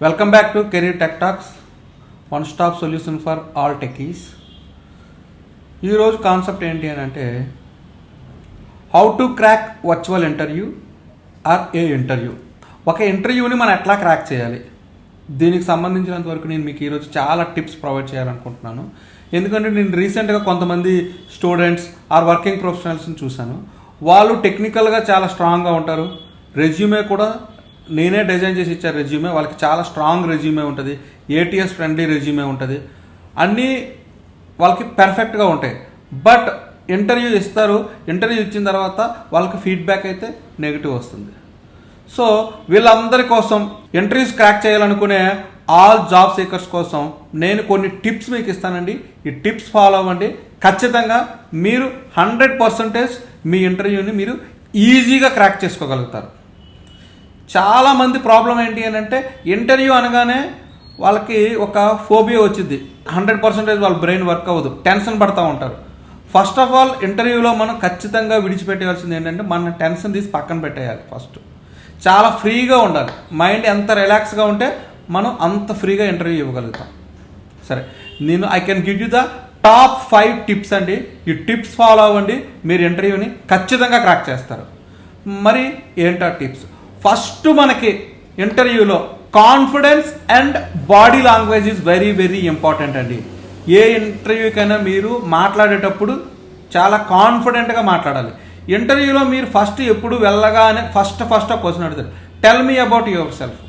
Welcome back to career tech talks, one stop solution for all techies. ఈరోజు concept ఏంటి అని అంటే how to crack virtual interview or A interview. ఒక ఇంటర్వ్యూని మనం ఎట్లా క్రాక్ చేయాలి, దీనికి సంబంధించినంత వరకు నేను మీకు ఈరోజు చాలా టిప్స్ ప్రొవైడ్ చేయాలనుకుంటున్నాను. ఎందుకంటే నేను రీసెంట్గా కొంతమంది స్టూడెంట్స్ ఆర్ వర్కింగ్ ప్రొఫెషనల్స్ని చూశాను. వాళ్ళు టెక్నికల్గా చాలా స్ట్రాంగ్గా ఉంటారు. రెజ్యూమే కూడా నేనే డిజైన్ చేసి ఇచ్చాను. రెజ్యూమే వాళ్ళకి చాలా స్ట్రాంగ్ రెజ్యూమే ఉంటుంది, ఏటీఎస్ ఫ్రెండ్లీ రెజ్యూమే ఉంటుంది, అన్నీ వాళ్ళకి పర్ఫెక్ట్గా ఉంటాయి. బట్ ఇంటర్వ్యూ ఇస్తారు, ఇంటర్వ్యూ ఇచ్చిన తర్వాత వాళ్ళకి ఫీడ్బ్యాక్ అయితే నెగిటివ్ వస్తుంది. సో వీళ్ళందరి కోసం, ఇంటర్వ్యూస్ క్రాక్ చేయాలనుకునే ఆల్ జాబ్ సీకర్స్ కోసం నేను కొన్ని టిప్స్ మీకు ఇస్తానండి. ఈ టిప్స్ ఫాలో అవ్వండి. ఖచ్చితంగా మీరు 100% మీ ఇంటర్వ్యూని మీరు ఈజీగా క్రాక్ చేసుకోగలుగుతారు. చాలామంది ప్రాబ్లం ఏంటి అని అంటే ఇంటర్వ్యూ అనగానే వాళ్ళకి ఒక ఫోబియా వచ్చింది. 100% వాళ్ళ బ్రెయిన్ వర్క్ అవ్వదు, టెన్షన్ పడుతూ ఉంటారు. ఫస్ట్ ఆఫ్ ఆల్ ఇంటర్వ్యూలో మనం ఖచ్చితంగా విడిచిపెట్టేయాల్సింది ఏంటంటే మన టెన్షన్ తీసి పక్కన పెట్టేయాలి. ఫస్ట్ చాలా ఫ్రీగా ఉండాలి. మైండ్ ఎంత రిలాక్స్గా ఉంటే మనం అంత ఫ్రీగా ఇంటర్వ్యూ ఇవ్వగలుగుతాం. సరే, నేను I can give you the top 5 tips అండి. ఈ టిప్స్ ఫాలో అవ్వండి, మీరు ఇంటర్వ్యూని ఖచ్చితంగా క్రాక్ చేస్తారు. మరి ఏంటా టిప్స్? ఫస్ట్ మనకి ఇంటర్వ్యూలో confidence and body language is very very important అండి. ఏ ఇంటర్వ్యూకైనా మీరు మాట్లాడేటప్పుడు చాలా కాన్ఫిడెంట్గా మాట్లాడాలి. ఇంటర్వ్యూలో మీరు ఫస్ట్ ఎప్పుడు వెళ్ళగానే ఫస్ట్ ఒక క్వశ్చన్ అడుగుతారు, tell me about your self.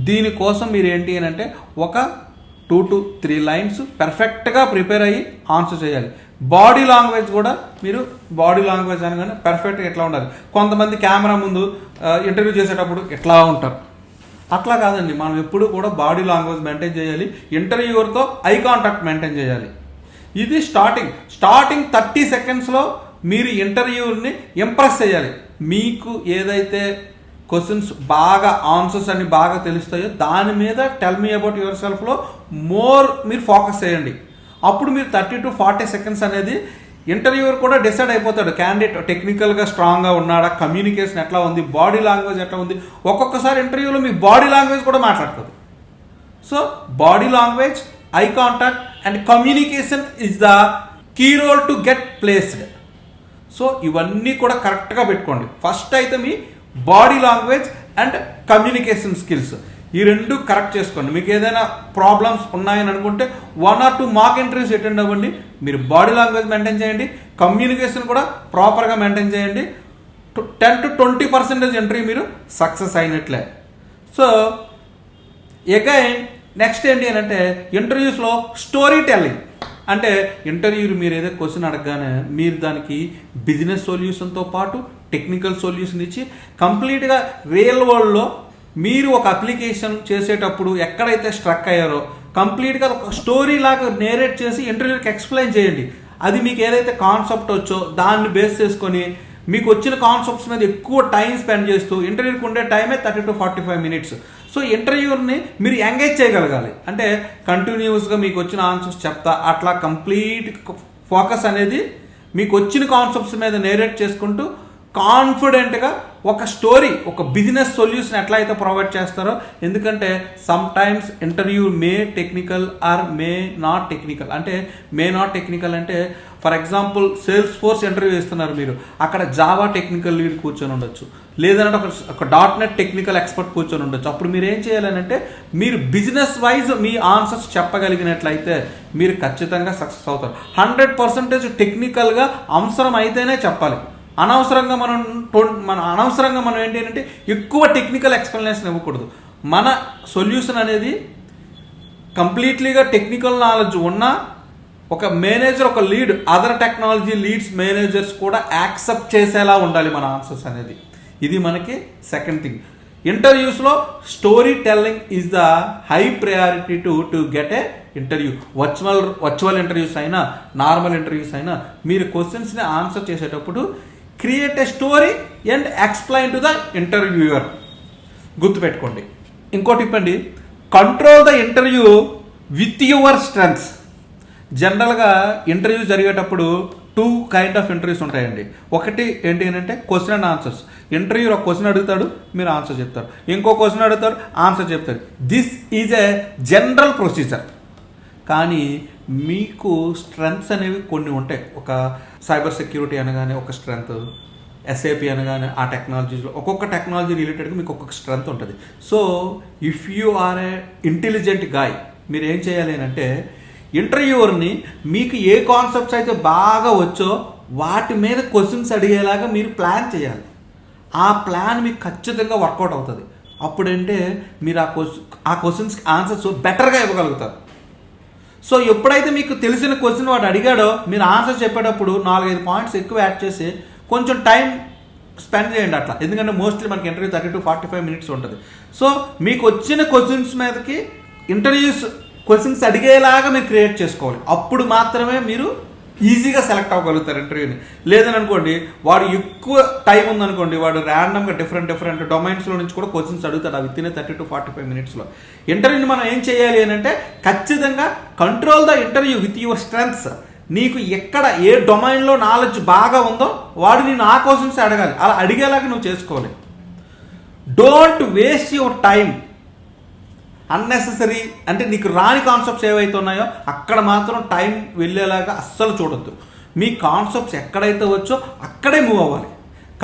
దీనికోసం మీరు ఏంటి అని అంటే ఒక 2 to 3 లైన్స్ పర్ఫెక్ట్గా ప్రిపేర్ అయ్యి ఆన్సర్ చేయాలి. బాడీ లాంగ్వేజ్ కూడా మీరు బాడీ లాంగ్వేజ్ అనగానే పర్ఫెక్ట్గా ఎట్లా ఉండాలి. కొంతమంది కెమెరా ముందు ఇంటర్వ్యూ చేసేటప్పుడు ఎట్లా ఉంటారు, అట్లా కాదండి. మనం ఎప్పుడు కూడా బాడీ లాంగ్వేజ్ మెయింటైన్ చేయాలి. ఇంటర్వ్యూవర్తో ఐ కాంటాక్ట్ మెయింటైన్ చేయాలి. ఇది స్టార్టింగ్ 30 సెకండ్స్లో మీరు ఇంటర్వ్యూని ఇంప్రెస్ చేయాలి. మీకు ఏదైతే క్వశ్చన్స్ బాగా ఆన్సర్స్ అన్ని బాగా తెలుస్తాయో దాని మీద టెల్ మీ అబౌట్ యువర్ సెల్ఫ్లో మోర్ మీరు ఫోకస్ చేయండి. అప్పుడు మీరు 30 to 40 సెకండ్స్ అనేది ఇంటర్వ్యూవర్ కూడా డిసైడ్ అయిపోతాడు, క్యాండిడేట్ టెక్నికల్గా స్ట్రాంగ్గా ఉన్నాడా, కమ్యూనికేషన్ ఎట్లా ఉంది, బాడీ లాంగ్వేజ్ ఎట్లా ఉంది. ఒక్కొక్కసారి ఇంటర్వ్యూలో మీ బాడీ లాంగ్వేజ్ కూడా మాట్లాడుతుంది. So body language, eye contact and communication is the key role to get placed. So ఇవన్నీ కూడా కరెక్ట్గా పెట్టుకోండి. ఫస్ట్ అయితే మీ body language and communication skills ఈ రెండు కరెక్ట్ చేసుకోండి. మీకు ఏదైనా ప్రాబ్లమ్స్ ఉన్నాయని అనుకుంటే 1 or 2 మాక్ ఇంటర్వ్యూస్ అటెండ్ అవ్వండి. మీరు బాడీ లాంగ్వేజ్ మెయింటైన్ చేయండి, కమ్యూనికేషన్ కూడా ప్రాపర్గా మెయింటైన్ చేయండి. 10 to 20% ఇంటర్వ్యూ మీరు సక్సెస్ అయినట్లే. సో అగైన్ నెక్స్ట్ ఏంటి అని అంటే ఇంటర్వ్యూస్లో స్టోరీ టెల్లింగ్. అంటే ఇంటర్వ్యూలు మీరు ఏదో క్వశ్చన్ అడగగానే మీరు దానికి బిజినెస్ సొల్యూషన్తో పాటు టెక్నికల్ సొల్యూషన్ ఇచ్చి కంప్లీట్గా రియల్ వరల్డ్లో మీరు ఒక అప్లికేషన్ చేసేటప్పుడు ఎక్కడైతే స్ట్రక్ అయ్యారో కంప్లీట్గా ఒక స్టోరీ లాగా నేరేట్ చేసి ఇంటర్వ్యూకి ఎక్స్ప్లెయిన్ చేయండి. అది మీకు ఏదైతే కాన్సెప్ట్ వచ్చో దాన్ని బేస్ చేసుకొని మీకు వచ్చిన కాన్సెప్ట్స్ మీద ఎక్కువ టైం స్పెండ్ చేస్తూ ఇంటర్వ్యూకి ఉండే టైమే 30 to 45 minutes. సో ఇంటర్వ్యూని మీరు ఎంగేజ్ చేయగలగాలి. అంటే కంటిన్యూస్గా మీకు వచ్చిన ఆన్సర్స్ చెప్తా అట్లా కంప్లీట్ ఫోకస్ అనేది మీకు వచ్చిన కాన్సెప్ట్స్ మీద నేరేట్ చేసుకుంటూ కాన్ఫిడెంట్గా ఒక స్టోరీ, ఒక బిజినెస్ సొల్యూషన్ ఎట్లా అయితే ప్రొవైడ్ చేస్తారో. ఎందుకంటే some times interview May technical are may not technical. అంటే మే నాట్ టెక్నికల్ అంటే for example sales force interview ఇస్తున్నారు మీరు, అక్కడ జావా టెక్నికల్ లీడ్ కూర్చొని ఉండొచ్చు, లేదంటే ఒక .NET టెక్నికల్ ఎక్స్పర్ట్ కూర్చొని ఉండొచ్చు. అప్పుడు మీరు ఏం చేయాలంటే మీరు బిజినెస్ వైజ్ మీ ఆన్సర్స్ చెప్పగలిగినట్లయితే మీరు ఖచ్చితంగా సక్సెస్ అవుతారు. 100% టెక్నికల్గా అవసరం అయితేనే చెప్పాలి. అనవసరంగా మనం ఏంటి అంటే ఎక్కువ టెక్నికల్ ఎక్స్ప్లెనేషన్ ఇవ్వకూడదు. మన సొల్యూషన్ అనేది కంప్లీట్లీగా టెక్నికల్ నాలెడ్జ్ ఉన్న ఒక మేనేజర్, ఒక lead, other technology leads managers కూడా యాక్సెప్ట్ చేసేలా ఉండాలి మన ఆన్సర్స్ అనేది. ఇది మనకి సెకండ్ థింగ్. ఇంటర్వ్యూస్లో story telling is the high priority to get a interview. Virtual interviews అయినా నార్మల్ ఇంటర్వ్యూస్ అయినా మీరు క్వశ్చన్స్ని ఆన్సర్ చేసేటప్పుడు create a story and explain to the interviewer. గుర్తుపెట్టుకోండి. ఇంకో టిప్ అండి, control the interview with your strengths. జనరల్గా ఇంటర్వ్యూ జరిగేటప్పుడు 2 kind of ఇంటర్వ్యూస్ ఉంటాయండి. ఒకటి ఏంటి అంటే క్వశ్చన్ అండ్ ఆన్సర్స్. ఇంటర్వ్యూ ఒక క్వశ్చన్ అడుగుతాడు, మీరు ఆన్సర్ చెప్తారు, ఇంకో క్వశ్చన్ అడుగుతాడు, ఆన్సర్ చెప్తాడు. This is a general procedure. కానీ మీకు స్ట్రెంగ్త్స్ అనేవి కొన్ని ఉంటాయి. ఒక సైబర్ సెక్యూరిటీ అనగానే ఒక స్ట్రెంగ్త్, ఎస్ఏపి అనగానే ఆ టెక్నాలజీలో ఒక్కొక్క టెక్నాలజీ రిలేటెడ్గా మీకు ఒక్కొక్క స్ట్రెంగ్త్ ఉంటుంది. So if you are a intelligent guy, మీరు ఏం చేయాలి అంటే ఇంటర్వ్యూవర్ని మీకు ఏ కాన్సెప్ట్స్ అయితే బాగా వచ్చో వాటి మీద క్వశ్చన్స్ అడిగేలాగా మీరు ప్లాన్ చేయాలి. ఆ ప్లాన్ మీకు ఖచ్చితంగా వర్కౌట్ అవుతుంది. అప్పుడంటే మీరు ఆ క్వశ్చన్స్కి ఆన్సర్స్ బెటర్గా ఇవ్వగలుగుతారు. సో ఎప్పుడైతే మీకు తెలిసిన క్వశ్చన్ వాడు అడిగాడో మీరు ఆన్సర్ చెప్పేటప్పుడు 4-5 పాయింట్స్ ఎక్కువ యాడ్ చేసి కొంచెం టైం స్పెండ్ చేయండి అట్లా. ఎందుకంటే మోస్ట్లీ మనకి ఇంటర్వ్యూ 30 to 45 minutes ఉంటుంది. సో మీకు వచ్చిన క్వశ్చన్స్ మీదకి క్వశ్చన్స్ అడిగేలాగా మీరు క్రియేట్ చేసుకోవాలి. అప్పుడు మాత్రమే మీరు ఈజీగా సెలెక్ట్ అవ్వగలుగుతారు ఇంటర్వ్యూని. లేదని అనుకోండి, వాడు ఎక్కువ టైం ఉందనుకోండి, వాడు ర్యాండమ్గా డిఫరెంట్ డొమైన్స్లో నుంచి కూడా క్వశ్చన్స్ అడుగుతాడు. అవి వితిన్ 30 to 45 minutesలో. ఇంటర్వ్యూని మనం ఏం చేయాలి అని అంటే ఖచ్చితంగా control the interview with your strengths. నీకు ఎక్కడ ఏ డొమైన్లో నాలెడ్జ్ బాగా ఉందో వాడు నేను ఆ క్వశ్చన్స్ అడగాలి. అలా అడిగేలాగా నువ్వు చేసుకోవాలి. Don't waste your time unnecessary, అంటే నీకు రాని కాన్సెప్ట్స్ ఏవైతే ఉన్నాయో అక్కడ మాత్రం టైం వెళ్ళేలాగా అస్సలు చూడొద్దు. మీ కాన్సెప్ట్స్ ఎక్కడైతే వచ్చో అక్కడే మూవ్ అవ్వాలి.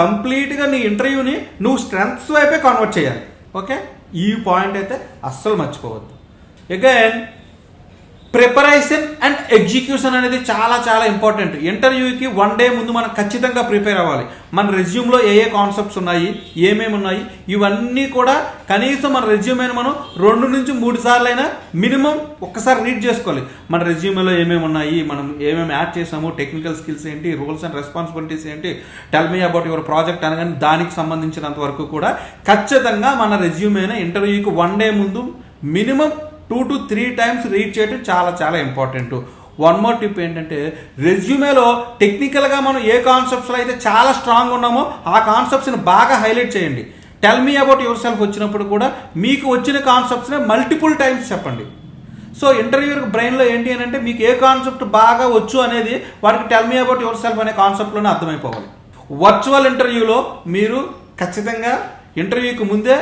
కంప్లీట్గా నీ ఇంటర్వ్యూని నువ్వు స్ట్రెంగ్త్స్ వైపే కన్వర్ట్ చేయాలి. ఓకే, ఈ పాయింట్ అయితే అస్సలు మర్చిపోవద్దు. అగైన్ ప్రిపరేషన్ అండ్ ఎగ్జిక్యూషన్ అనేది చాలా చాలా ఇంపార్టెంట్. ఇంటర్వ్యూకి 1 day ముందు మనం ఖచ్చితంగా ప్రిపేర్ అవ్వాలి. మన రెజ్యూమ్లో ఏ కాన్సెప్ట్స్ ఉన్నాయి, ఏమేమి ఉన్నాయి, ఇవన్నీ కూడా కనీసం మన రెజ్యూమేని మనం 2 నుంచి 3 సార్లు అయినా మినిమం ఒక్కసారి రీడ్ చేసుకోవాలి. మన రెజ్యూమేలో ఏమేమి ఉన్నాయి, మనం ఏమేమి యాడ్ చేసాము, టెక్నికల్ స్కిల్స్ ఏంటి, రోల్స్ అండ్ రెస్పాన్సిబిలిటీస్ ఏంటి, tell me about your project అనగానే దానికి సంబంధించినంత వరకు కూడా ఖచ్చితంగా మన రెజ్యూమేని ఇంటర్వ్యూకి 1 day ముందు మినిమం 2 to 3 times రీడ్ చేయడం చాలా చాలా ఇంపార్టెంట్. వన్ మోర్ టిప్ ఏంటంటే రెజ్యూమేలో టెక్నికల్గా మనం ఏ కాన్సెప్ట్స్లో అయితే చాలా స్ట్రాంగ్ ఉన్నామో ఆ కాన్సెప్ట్స్ని బాగా హైలైట్ చేయండి. Tell me about your self వచ్చినప్పుడు కూడా మీకు వచ్చిన కాన్సెప్ట్స్ని మల్టిపుల్ టైమ్స్ చెప్పండి. సో ఇంటర్వ్యూర్ బ్రెయిన్లో ఏంటి అని అంటే మీకు ఏ కాన్సెప్ట్ బాగా వచ్చు అనేది వారికి tell me about yourself అనే కాన్సెప్ట్లోనే అర్థమైపోవాలి. వర్చువల్ ఇంటర్వ్యూలో మీరు ఖచ్చితంగా ఇంటర్వ్యూకి ముందే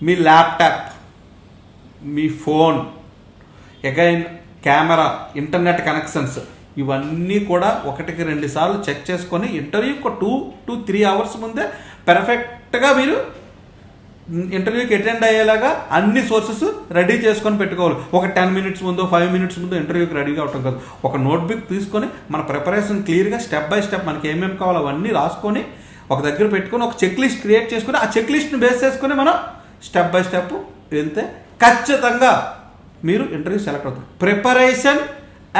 మీ ల్యాప్టాప్, మీ phone, again camera, internet connections ఇవన్నీ కూడా 1-2 సార్లు చెక్ చేసుకొని ఇంటర్వ్యూకి 2 to 3 hours ముందే పర్ఫెక్ట్గా మీరు ఇంటర్వ్యూకి అటెండ్ అయ్యేలాగా అన్ని సోర్సెస్ రెడీ చేసుకొని పెట్టుకోవాలి. ఒక 10 minutes ముందు 5 minutes ముందు ఇంటర్వ్యూకి రెడీగా అవటం కాదు. ఒక నోట్బుక్ తీసుకొని మన ప్రిపరేషన్ క్లియర్గా స్టెప్ బై స్టెప్ మనకి ఏమేమి కావాలో అవన్నీ రాసుకొని ఒక దగ్గర పెట్టుకొని ఒక చెక్ లిస్ట్ క్రియేట్ చేసుకొని ఆ చెక్ లిస్ట్ని బేస్ చేసుకొని మనం స్టెప్ బై స్టెప్ వెళ్తే ఖచ్చితంగా మీరు ఇంటర్వ్యూ సెలెక్ట్ అవుతారు. Preparation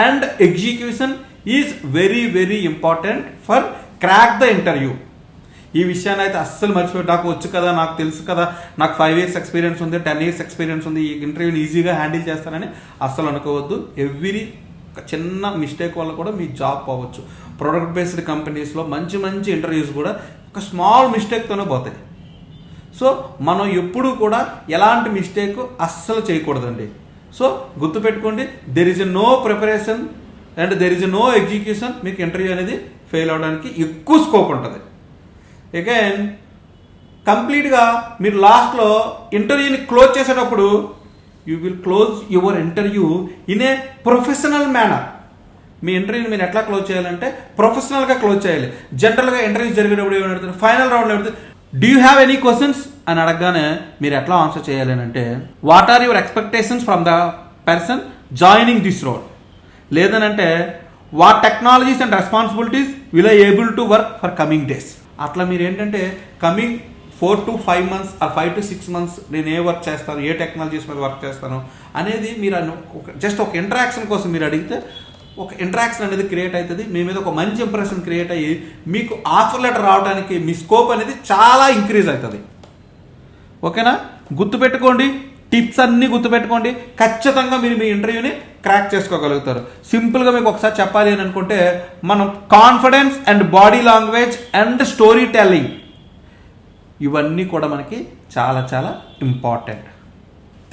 and execution is very very important for crack the interview. ఈ విషయాన్ని అయితే అస్సలు మర్చిపోయి నాకు వచ్చు కదా, నాకు తెలుసు కదా, నాకు 5 years ఎక్స్పీరియన్స్ ఉంది, 10 years ఎక్స్పీరియన్స్ ఉంది, ఈ ఇంటర్వ్యూని ఈజీగా హ్యాండిల్ చేస్తానని అస్సలు అనుకోవద్దు. ఎవ్రీ చిన్న మిస్టేక్ వల్ల కూడా మీ జాబ్ పోవచ్చు. ప్రొడక్ట్ బేస్డ్ కంపెనీస్లో మంచి మంచి ఇంటర్వ్యూస్ కూడా ఒక స్మాల్ మిస్టేక్తోనే పోతాయి. సో మనం ఎప్పుడూ కూడా ఎలాంటి మిస్టేక్ అస్సలు చేయకూడదండి. సో గుర్తుపెట్టుకోండి, there is no preparation and there is no execution. మీకు ఇంటర్వ్యూ అనేది ఫెయిల్ అవడానికి ఎక్కువ స్కోప్ ఉంటుంది. అగైన్ కంప్లీట్గా మీరు లాస్ట్లో ఇంటర్వ్యూని క్లోజ్ చేసేటప్పుడు you will close your interview in a professional manner. మీ ఇంటర్వ్యూని మీరు ఎట్లా క్లోజ్ చేయాలంటే ప్రొఫెషనల్గా క్లోజ్ చేయాలి. జనరల్గా ఇంటర్వ్యూ జరిగేటప్పుడు ఏమైనా అడుగుతారు, ఫైనల్ రౌండ్లో అడుగుతారు do you have any questions అని అడగగానే మీరు ఎట్లా ఆన్సర్ చేయాలి అంటే what are your expectations from the person joining this role, లేదనంటే what technologies and responsibilities will I able to work for coming days. అట్లా మీరు ఏంటంటే coming 4 to 5 months or 5 to 6 months నేను ఏ వర్క్ చేస్తాను, ఏ టెక్నాలజీస్ మీద work చేస్తాను అనేది మీరు జస్ట్ ఒక ఇంటరాక్షన్ కోసం మీరు అడిగితే ఒక ఇంటరాక్షన్ అనేది క్రియేట్ అవుతుంది. మీ మీద ఒక మంచి ఇంప్రెషన్ క్రియేట్ అయ్యి మీకు ఆఫర్ లెటర్ రావడానికి మీ స్కోప్ అనేది చాలా ఇంక్రీజ్ అవుతుంది. ఓకేనా, గుర్తుపెట్టుకోండి, టిప్స్ అన్నీ గుర్తుపెట్టుకోండి. ఖచ్చితంగా మీరు మీ ఇంటర్వ్యూని క్రాక్ చేసుకోగలుగుతారు. సింపుల్గా మీకు ఒకసారి చెప్పాలి అని అనుకుంటే మనం confidence and body language and story telling ఇవన్నీ కూడా మనకి చాలా చాలా important.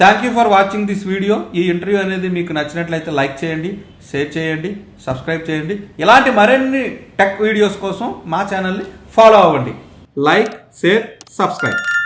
Thank you for watching this video. ఈ ఇంటర్వ్యూ అనేది మీకు నచ్చినట్లయితే లైక్ చేయండి, షేర్ చేయండి, సబ్స్క్రైబ్ చేయండి. ఇలాంటి మరిన్ని టెక్ వీడియోస్ కోసం మా ఛానల్ని ఫాలో అవ్వండి. Like, share, subscribe.